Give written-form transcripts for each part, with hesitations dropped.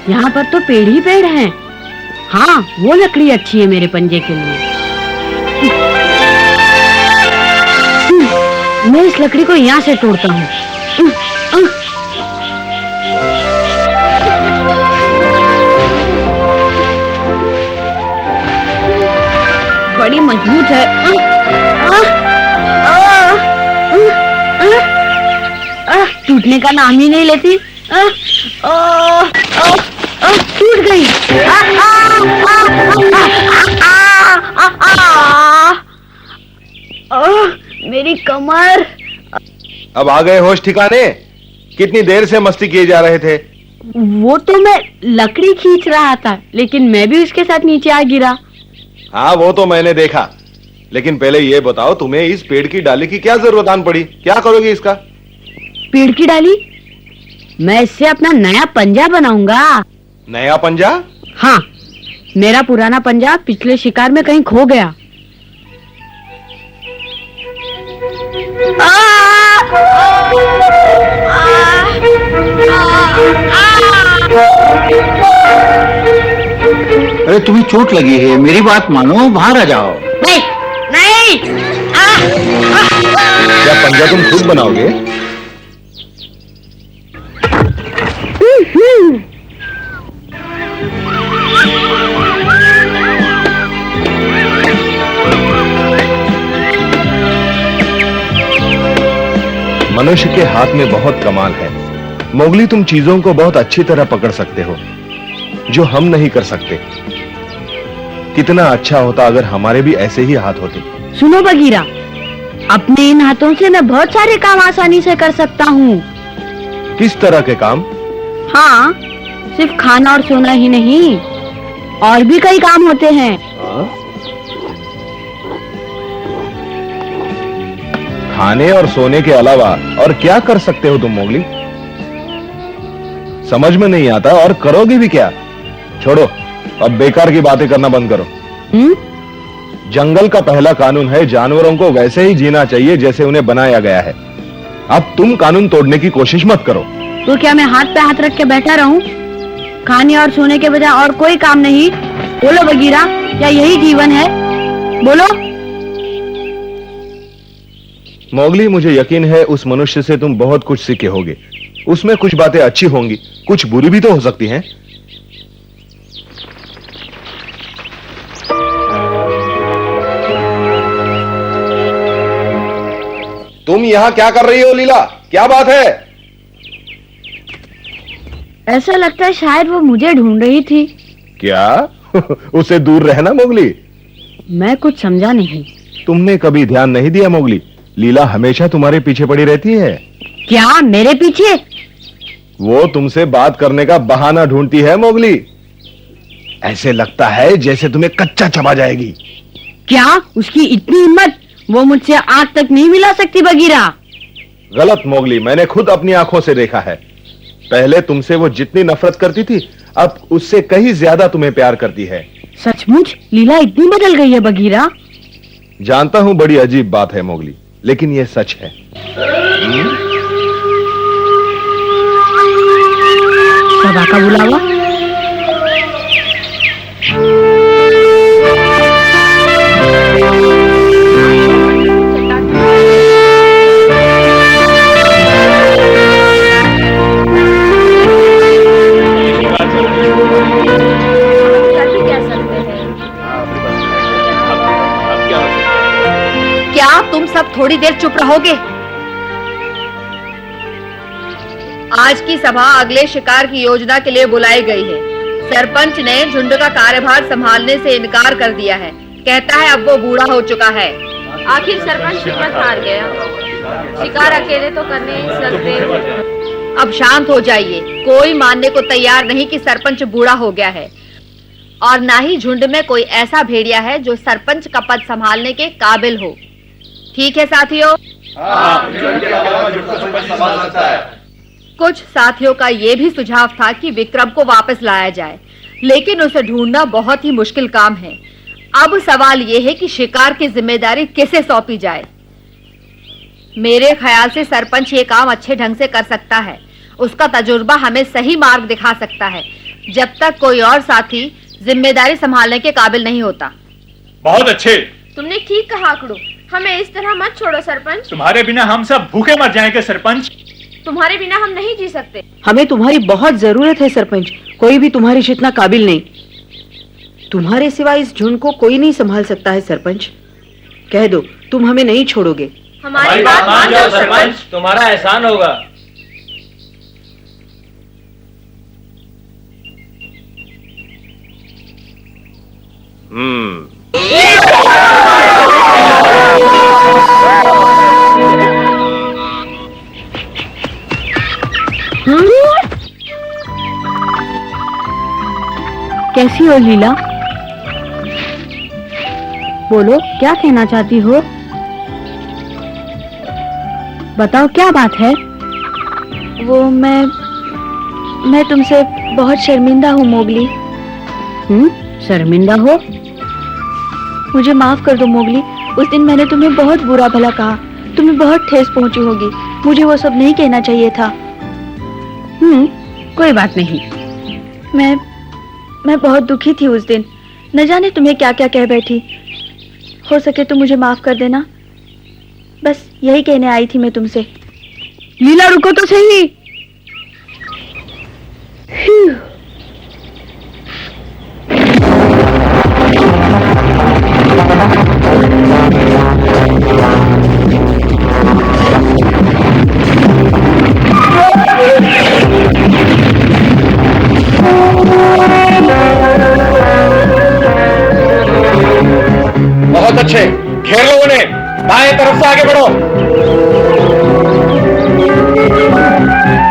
यहाँ पर तो पेड़ ही पेड़ हैं। हाँ, वो लकड़ी अच्छी है मेरे पंजे के लिए। मैं इस लकड़ी को यहाँ से तोड़ता हूँ। बड़ी मजबूत है। टूटने का नाम ही नहीं लेती। टूट गई। मेरी कमर। अब आ गए होश ठिकाने? कितनी देर से मस्ती किए जा रहे थे? वो तो मैं लकड़ी खींच रहा था, लेकिन मैं भी उसके साथ नीचे आ गिरा। हाँ, वो तो मैंने देखा, लेकिन पहले ये बताओ, तुम्हें इस पेड़ की डाली की क्या जरूरत आन पड़ी? क्या करोगे इसका? पेड़ की डाली? मैं इससे अपना नया पंजा बनाऊंगा। नया पंजा? हाँ, मेरा पुराना पंजा पिछले शिकार में कहीं खो गया। अरे तुम्हें चोट लगी है, मेरी बात मानो, बाहर आ जाओ। नहीं, नहीं। क्या पंजा तुम खुद बनाओगे? मनुष्य के हाथ में बहुत कमाल है। मोगली, तुम चीजों को बहुत अच्छी तरह पकड़ सकते हो, जो हम नहीं कर सकते। कितना अच्छा होता अगर हमारे भी ऐसे ही हाथ होते। सुनो बगीरा, अपने इन हाथों से मैं बहुत सारे काम आसानी से कर सकता हूँ। किस तरह के काम? हाँ, सिर्फ खाना और सोना ही नहीं, और भी कई काम होते हैं। खाने और सोने के अलावा और क्या कर सकते हो तुम मोगली? समझ में नहीं आता, और करोगे भी क्या? छोड़ो, अब बेकार की बातें करना बंद करो। जंगल का पहला कानून है, जानवरों को वैसे ही जीना चाहिए जैसे उन्हें बनाया गया है। अब तुम कानून तोड़ने की कोशिश मत करो। तो क्या मैं हाथ पे हाथ रख के बैठा रहूं? खाने और सोने के बजाय और कोई काम नहीं? बोलो बगीरा, क्या यही जीवन है? बोलो। मोगली, मुझे यकीन है उस मनुष्य से तुम बहुत कुछ सीखे होगे। उसमें कुछ बातें अच्छी होंगी, कुछ बुरी भी तो हो सकती हैं। तुम यहां क्या कर रही हो लीला? क्या बात है? ऐसा लगता है शायद वो मुझे ढूंढ रही थी। क्या? उसे दूर रहना मोगली। मैं कुछ समझा नहीं। तुमने कभी ध्यान नहीं दिया मोगली, लीला हमेशा तुम्हारे पीछे पड़ी रहती है। क्या मेरे पीछे? वो तुमसे बात करने का बहाना ढूंढती है मोगली। ऐसे लगता है जैसे तुम्हें कच्चा चबा जाएगी। क्या उसकी इतनी हिम्मत? वो मुझसे आंख तक नहीं मिला सकती बगीरा। गलत मोगली, मैंने खुद अपनी आंखों से देखा है। पहले तुमसे वो जितनी नफरत करती थी, अब उससे कहीं ज्यादा तुम्हें प्यार करती है। सचमुच लीला इतनी बदल गई है बगीरा? जानता हूं बड़ी अजीब बात है मोगली, लेकिन यह सच है। सभा का बुलावा। क्या तुम सब थोड़ी देर चुप रहोगे? आज की सभा अगले शिकार की योजना के लिए बुलाई गई है। सरपंच ने झुंड का कार्यभार संभालने से इनकार कर दिया है। कहता है अब वो बूढ़ा हो चुका है। आखिर सरपंच हिम्मत हार गया। शिकार अकेले तो कर नहीं सकते। अब शांत हो जाइए। कोई मानने को तैयार नहीं कि सरपंच बूढ़ा हो गया है, और ना ही झुंड में कोई ऐसा भेड़िया है जो सरपंच का पद संभालने के काबिल हो। ठीक है साथियों? कुछ साथियों का यह भी सुझाव था कि विक्रम को वापस लाया जाए, लेकिन उसे ढूंढना बहुत ही मुश्किल काम है। अब सवाल यह है कि शिकार की जिम्मेदारी किसे सौंपी जाए। मेरे ख्याल से सरपंच ये काम अच्छे ढंग से कर सकता है। उसका तजुर्बा हमें सही मार्ग दिखा सकता है। जब तक कोई और साथी जिम्मेदारी संभालने के काबिल नहीं होता। बहुत अच्छे। तुमने ठीक कहा आकड़ू, हमें इस तरह मत छोड़ो सरपंच। तुम्हारे बिना हम सब भूखे मर जाएंगे सरपंच। तुम्हारे बिना हम नहीं जी सकते। हमें तुम्हारी बहुत जरूरत है सरपंच, कोई भी तुम्हारी इतना काबिल नहीं। तुम्हारे सिवा इस झुंड को कोई नहीं संभाल सकता है सरपंच। कह दो तुम हमें नहीं छोड़ोगे। हमारी बात मान जाओ सरपंच, तुम्हारा एहसान होगा। कैसी हो लीला? बोलो, क्या कहना चाहती हो? बताओ क्या बात है? वो मैं तुमसे बहुत शर्मिंदा हूँ मोगली। शर्मिंदा हो? मुझे माफ कर दो मोगली, उस दिन मैंने तुम्हें बहुत बुरा भला कहा, तुम्हें बहुत ठेस पहुंची होगी। मुझे वो सब नहीं कहना चाहिए था। कोई बात नहीं। मैं बहुत दुखी थी उस दिन, न जाने तुम्हें क्या क्या कह बैठी। हो सके तो मुझे माफ कर देना, बस यही कहने आई थी मैं तुमसे। लीला रुको तो सही। बहुत अच्छे, घेर लो उन्हें, बाएं तरफ से आगे बढ़ो।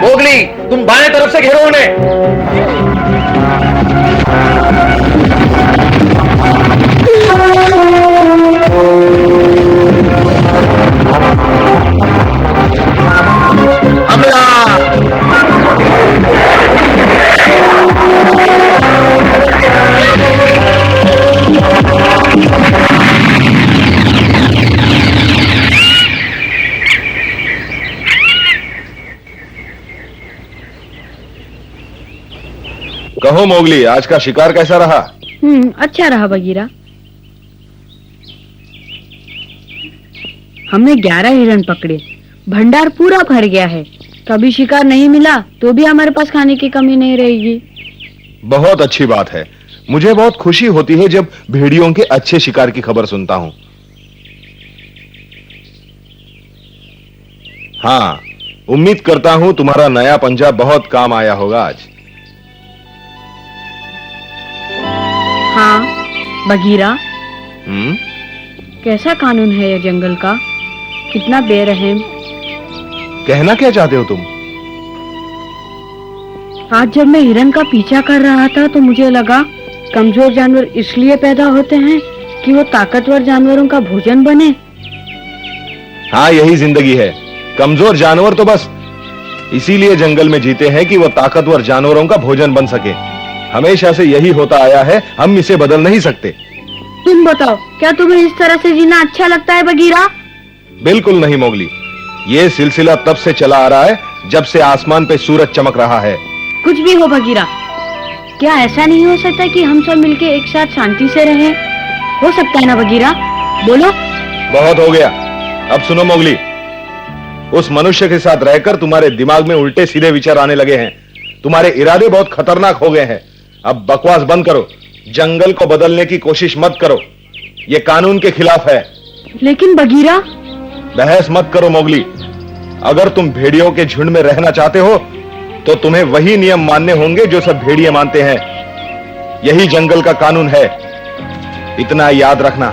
मोगली, तुम बाएं तरफ से घेरो उन्हें। कहो मोगली, आज का शिकार कैसा रहा? अच्छा रहा बगीरा। हमने 11 हिरण पकड़े, भंडार पूरा भर गया है। कभी शिकार नहीं मिला तो भी हमारे पास खाने की कमी नहीं रहेगी। बहुत अच्छी बात है। मुझे बहुत खुशी होती है जब भेड़ियों के अच्छे शिकार की खबर सुनता हूं। हाँ, उम्मीद करता हूं तुम्हारा नया पंजा बहुत काम आया होगा आज। हाँ बगीरा, कैसा कानून है ये जंगल का, कितना बेरहम। कहना क्या चाहते हो तुम? आज जब मैं हिरन का पीछा कर रहा था तो मुझे लगा कमजोर जानवर इसलिए पैदा होते हैं कि वो ताकतवर जानवरों का भोजन बने। हाँ, यही जिंदगी है। कमजोर जानवर तो बस इसीलिए जंगल में जीते हैं कि वो ताकतवर जानवरों का भोजन बन सके। हमेशा से यही होता आया है, हम इसे बदल नहीं सकते। तुम बताओ, क्या तुम्हें इस तरह से जीना अच्छा लगता है बगीरा? बिल्कुल नहीं मोगली, ये सिलसिला तब से चला आ रहा है जब से आसमान पे सूरज चमक रहा है। कुछ भी हो बगीरा, क्या ऐसा नहीं हो सकता कि हम सब मिलके एक साथ शांति से रहें? हो सकता है ना बगीरा? बोलो। बहुत हो गया, अब सुनो मोगली। उस मनुष्य के साथ रहकर तुम्हारे दिमाग में उल्टे सीधे विचार आने लगे हैं। तुम्हारे इरादे बहुत खतरनाक हो गए हैं। अब बकवास बंद करो, जंगल को बदलने की कोशिश मत करो, ये कानून के खिलाफ है। लेकिन बगीरा। बहस मत करो मोगली। अगर तुम भेड़ियों के झुंड में रहना चाहते हो तो तुम्हें वही नियम मानने होंगे जो सब भेड़िए मानते हैं। यही जंगल का कानून है, इतना याद रखना।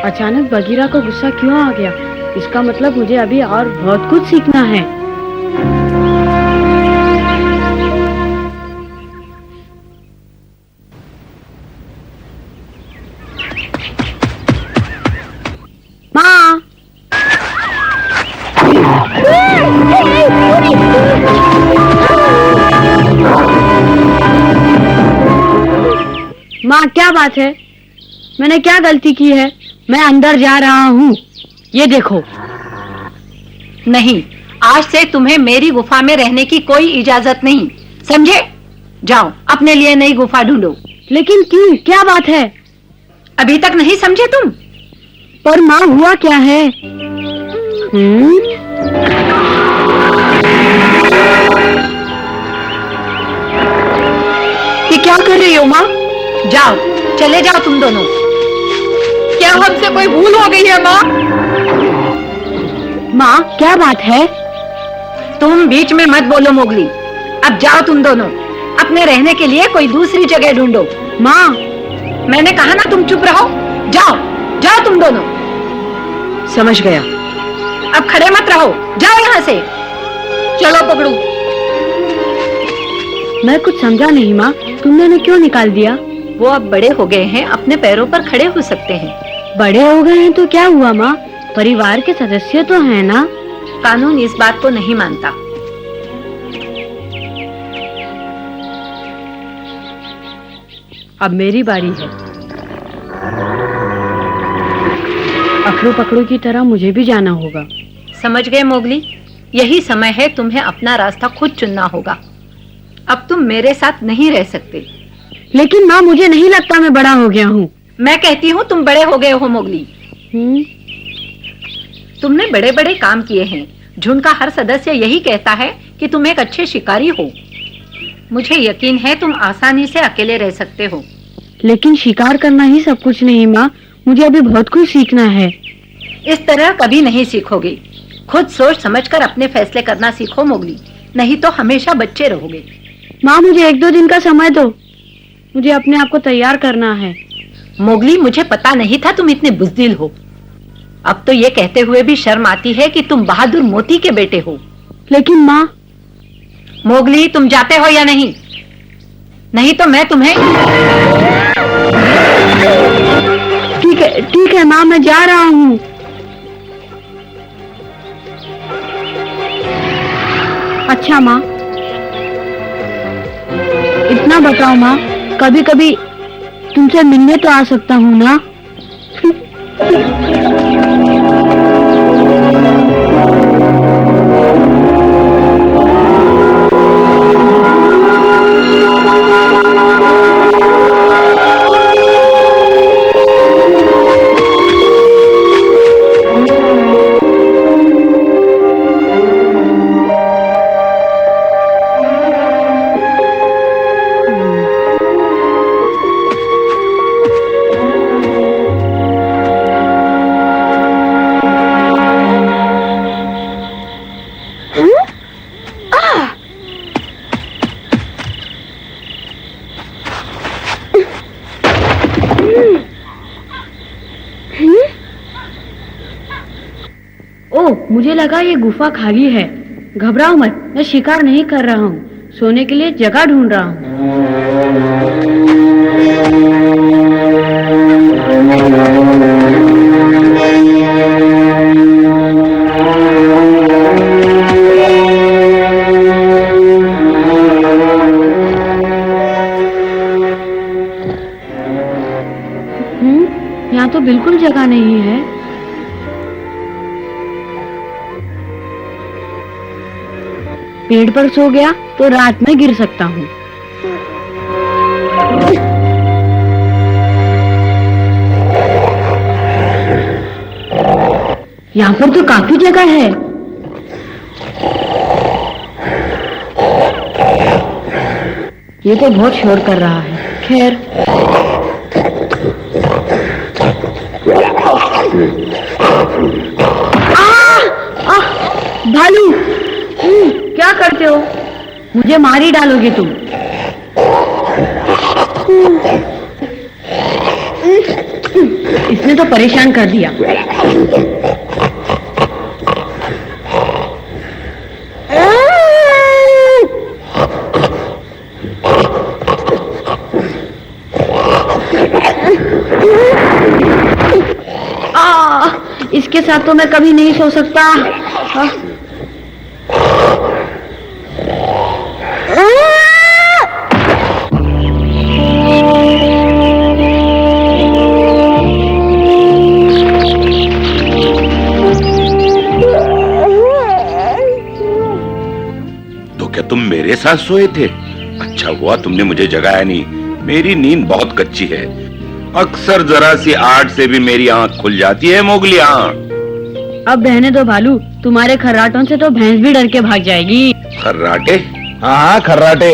अचानक बगीरा को गुस्सा क्यों आ गया? इसका मतलब मुझे अभी और बहुत कुछ सीखना है। माँ, माँ क्या बात है? मैंने क्या गलती की है? मैं अंदर जा रहा हूँ, ये देखो। नहीं, आज से तुम्हें मेरी गुफा में रहने की कोई इजाजत नहीं। समझे? जाओ अपने लिए नई गुफा ढूंढो। लेकिन क्यों, क्या बात है? अभी तक नहीं समझे तुम? पर माँ हुआ क्या है? ये क्या कर रही हो माँ? जाओ, चले जाओ तुम दोनों। क्या हमसे कोई भूल हो गई है माँ? माँ क्या बात है? तुम बीच में मत बोलो मोगली। अब जाओ तुम दोनों, अपने रहने के लिए कोई दूसरी जगह ढूंढो। माँ मैंने कहा ना तुम चुप रहो। जाओ, जाओ तुम दोनों। समझ गया। अब खड़े मत रहो, जाओ यहाँ से। चलो पकड़ू। मैं कुछ समझा नहीं माँ, तुमने उन्हें क्यों निकाल दिया? वो अब बड़े हो गए हैं, अपने पैरों पर खड़े हो सकते हैं। बड़े हो गए हैं तो क्या हुआ माँ, परिवार के सदस्य तो हैं ना। कानून इस बात को नहीं मानता। अब मेरी बारी है। अकड़ू पकड़ू की तरह मुझे भी जाना होगा। समझ गए मोगली? यही समय है तुम्हें अपना रास्ता खुद चुनना होगा। अब तुम मेरे साथ नहीं रह सकते। लेकिन माँ मुझे नहीं लगता मैं बड़ा हो गया हूँ। मैं कहती हूँ तुम बड़े हो गए हो मोगली। तुमने बड़े बड़े काम किए हैं। झुंड का हर सदस्य यही कहता है कि तुम एक अच्छे शिकारी हो। मुझे यकीन है तुम आसानी से अकेले रह सकते हो। लेकिन शिकार करना ही सब कुछ नहीं माँ, मुझे अभी बहुत कुछ सीखना है। इस तरह कभी नहीं सीखोगे। खुद सोच समझकर अपने फैसले करना सीखो मोगली, नहीं तो हमेशा बच्चे रहोगे। माँ मुझे 1-2 दिन का समय दो, मुझे अपने आप को तैयार करना है। मोगली मुझे पता नहीं था तुम इतने बुज़दिल हो। अब तो ये कहते हुए भी शर्म आती है कि तुम बहादुर मोती के बेटे हो। लेकिन माँ। मोगली तुम जाते हो या नहीं? नहीं तो मैं तुम्हें। ठीक है माँ, मैं जा रहा हूँ। अच्छा माँ, इतना बताओ माँ, कभी कभी तुमसे मिलने तो आ सकता हूँ ना? मुझे लगा ये गुफा खाली है। घबराओ मत, मैं शिकार नहीं कर रहा हूँ, सोने के लिए जगह ढूंढ रहा हूँ। यहाँ तो बिल्कुल जगह नहीं है। पेड़ पर सो गया तो रात में गिर सकता हूँ। यहाँ पर तो काफी जगह है। ये तो बहुत शोर कर रहा है। खैर भालू, क्या करते हो? मुझे मार ही डालोगे तुम। इसने तो परेशान कर दिया। इसके साथ तो मैं कभी नहीं सो सकता। तो क्या तुम मेरे साथ सोए थे? अच्छा हुआ तुमने मुझे जगाया नहीं, मेरी नींद बहुत कच्ची है। अक्सर जरा सी आड़ से भी मेरी आंख खुल जाती है मोगली। अब रहने दो भालू, तुम्हारे खर्राटों से तो भैंस भी डर के भाग जाएगी। खर्राटे? हाँ खर्राटे।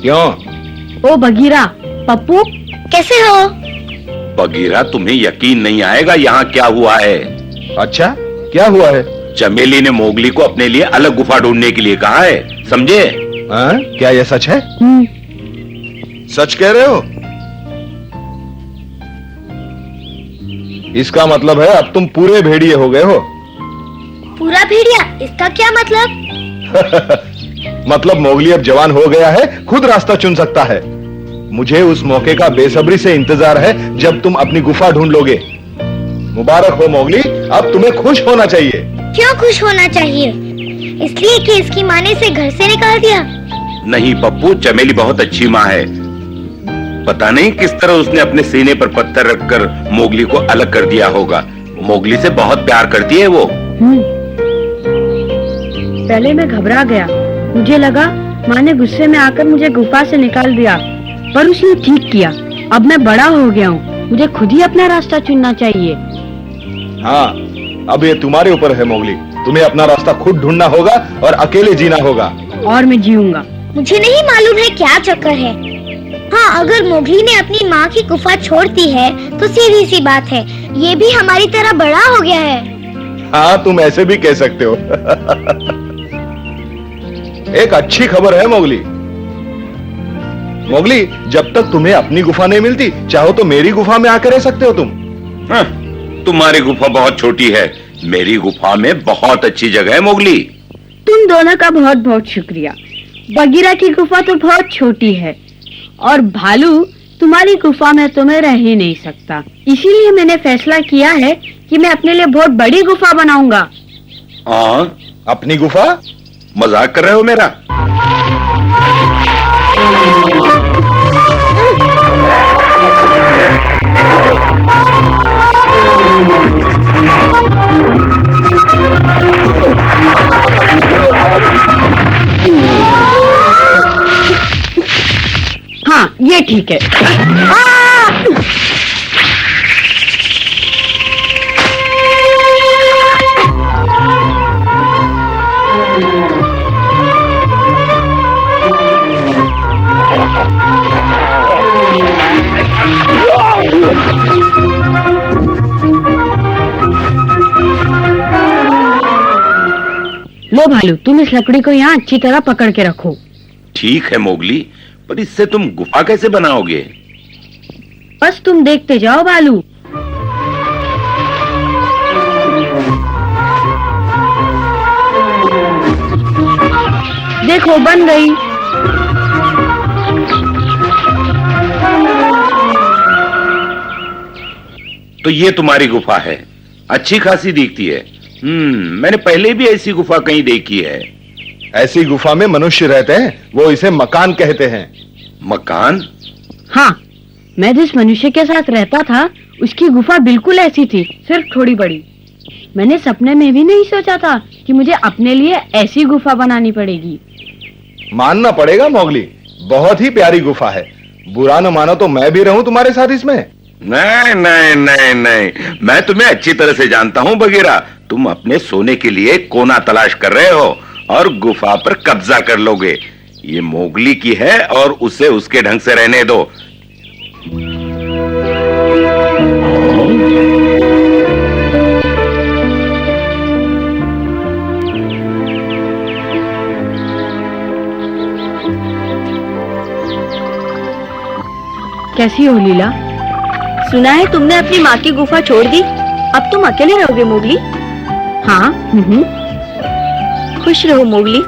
क्यों? ओ बगीरा, पप्पू कैसे हो? बगीरा, तुम्हें यकीन नहीं आएगा यहाँ क्या हुआ है। अच्छा, क्या हुआ है? चमेली ने मोगली को अपने लिए अलग गुफा ढूंढने के लिए कहा है, समझे? हाँ? क्या यह सच है? सच कह रहे हो? इसका मतलब है अब तुम पूरे भेड़िए हो गए हो। पूरा भेड़िया? इसका क्या मतलब? मतलब मोगली अब जवान हो गया है, खुद रास्ता चुन सकता है। मुझे उस मौके का बेसब्री से इंतजार है जब तुम अपनी गुफा ढूंढ लोगे। मुबारक हो मोगली, अब तुम्हें खुश होना चाहिए। क्यों खुश होना चाहिए? इसलिए कि इसकी माँ ने इसे घर से निकाल दिया? नहीं पप्पू, चमेली बहुत अच्छी माँ है। पता नहीं किस तरह उसने अपने सीने पर पत्थर रखकर मोगली को अलग कर दिया होगा। मोगली से बहुत प्यार करती है वो। पहले मैं घबरा गया, मुझे लगा माँ ने गुस्से में आकर मुझे गुफा से निकाल दिया, पर उसने ठीक किया। अब मैं बड़ा हो गया हूँ, मुझे खुद ही अपना रास्ता चुनना चाहिए। हाँ, अब ये तुम्हारे ऊपर है मोगली, तुम्हें अपना रास्ता खुद ढूंढना होगा और अकेले जीना होगा। और मैं जीऊंगा। मुझे नहीं मालूम है क्या चक्कर है। हाँ, अगर मोगली ने अपनी माँ की गुफा छोड़ दी है तो सीधी सी बात है, ये भी हमारी तरह बड़ा हो गया है। हाँ, तुम ऐसे भी कह सकते हो। एक अच्छी खबर है मोगली। मोगली, जब तक तुम्हें अपनी गुफा नहीं मिलती, चाहो तो मेरी गुफा में आकर रह सकते हो तुम। हाँ, तुम्हारी गुफा बहुत छोटी है, मेरी गुफा में बहुत अच्छी जगह है मोगली। तुम दोनों का बहुत बहुत शुक्रिया। बगीरा की गुफा तो बहुत छोटी है और भालू, तुम्हारी गुफा में तो मैं रह ही नहीं सकता। इसीलिए मैंने फैसला किया है कि मैं अपने लिए बहुत बड़ी गुफा बनाऊंगा। हाँ, अपनी गुफा? मजाक कर रहे हो मेरा? हाँ, ये ठीक है। लो भालू, तुम इस लकड़ी को यहाँ अच्छी तरह पकड़ के रखो। ठीक है मोगली, पर इससे तुम गुफा कैसे बनाओगे? बस तुम देखते जाओ भालू। देखो, बन गई। तो ये तुम्हारी गुफा है, अच्छी खासी दिखती है। मैंने पहले भी ऐसी गुफा कहीं देखी है। ऐसी गुफा में मनुष्य रहते हैं, वो इसे मकान कहते हैं। मकान? हाँ, मैं जिस मनुष्य के साथ रहता था उसकी गुफा बिल्कुल ऐसी थी, सिर्फ थोड़ी बड़ी। मैंने सपने में भी नहीं सोचा था कि मुझे अपने लिए ऐसी गुफा बनानी पड़ेगी। मानना पड़ेगा मोगली, बहुत ही प्यारी गुफा है। बुरा न मानो तो मैं भी रहूं तुम्हारे साथ इसमें। नहीं नहीं नहीं नहीं, मैं तुम्हें अच्छी तरह से जानता हूँ बगीरा। तुम अपने सोने के लिए कोना तलाश कर रहे हो और गुफा पर कब्जा कर लोगे। ये मोगली की है और उसे उसके ढंग से रहने दो। कैसी हो लीला? सुना है तुमने अपनी माँ की गुफा छोड़ दी, अब तुम अकेले रहोगे मोगली? हाँ। खुश रहो मोगली।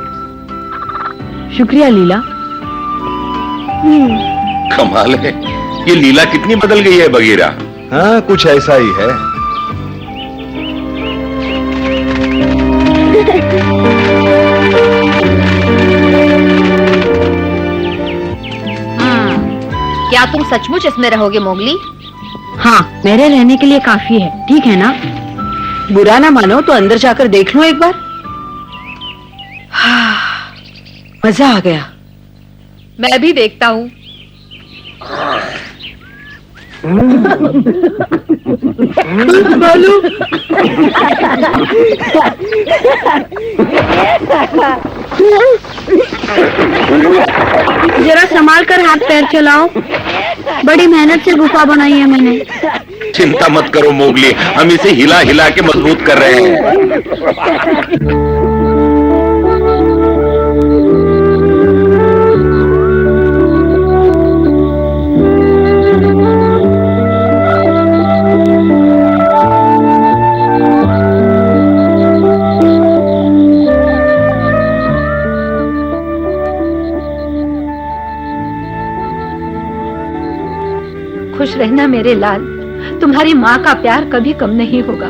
शुक्रिया लीला। कमाल है, ये लीला कितनी बदल गई है बगीरा। हाँ, कुछ ऐसा ही है। क्या तुम सचमुच इसमें रहोगे मोगली? हाँ, मेरे रहने के लिए काफी है, ठीक है ना? बुरा ना मानो तो अंदर जाकर देख लो एक बार। मजा आ गया। मैं भी देखता हूँ। बालू, जरा संभाल कर हाथ पैर चलाओ। बड़ी मेहनत से गुफा बनाई है मैंने। चिंता मत करो मोगली, हम इसे हिला हिला के मजबूत कर रहे हैं। खुश रहना मेरे लाल, तुम्हारी माँ का प्यार कभी कम नहीं होगा।